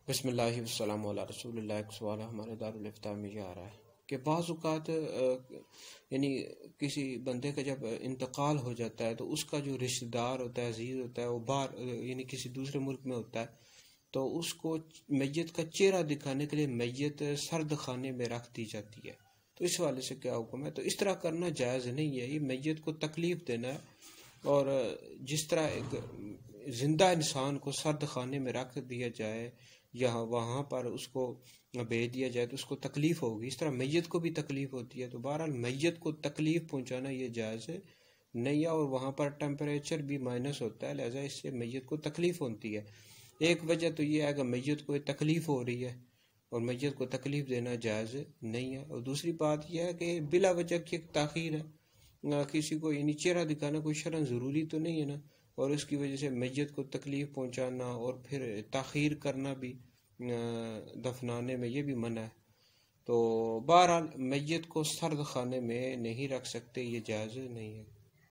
بسم اللہ والسلام علی رسول اللہ۔ ایک سوال ہمارے دارالفتاء میں یہ آ رہا ہے کہ بعض اوقات یعنی کسی بندے کا جب انتقال ہو جاتا ہے تو اس کا جو رشتہ دار ہوتا ہے، عزیز ہوتا ہے، وہ باہر یعنی کسی دوسرے ملک میں ہوتا ہے، تو اس کو میت کا چہرہ دکھانے کے لیے میت سرد خانے میں رکھ دی جاتی ہے، تو اس حوالے سے کیا حکم ہے؟ تو اس طرح کرنا جائز نہیں ہے، یہ میت کو تکلیف دینا ہے۔ اور جس طرح ایک زندہ انسان کو سرد خانے میں رکھ دیا جائے یا وہاں پر اس کو بھیج دیا جائے تو اس کو تکلیف ہوگی، اس طرح میت کو بھی تکلیف ہوتی ہے، تو بہرحال میت کو تکلیف پہنچانا یہ جائز ہے نہیں ہے۔ اور وہاں پر ٹیمپریچر بھی مائنس ہوتا ہے، لہذا اس سے میت کو تکلیف ہوتی ہے۔ ایک وجہ تو یہ ہے کہ میت کو تکلیف ہو رہی ہے اور میت کو تکلیف دینا جائز نہیں ہے، اور دوسری بات یہ ہے کہ بلا وجہ کی ایک تاخیر ہے، کسی کو یعنی چہرہ دکھانا کوئی شرعاً ضروری تو نہیں ہے نا، اور اس کی وجہ سے میت کو تکلیف پہنچانا اور پھر تاخیر کرنا بھی دفنانے میں یہ بھی منع ہے۔ تو بہرحال میت کو سرد خانے میں نہیں رکھ سکتے، یہ جائز نہیں ہے۔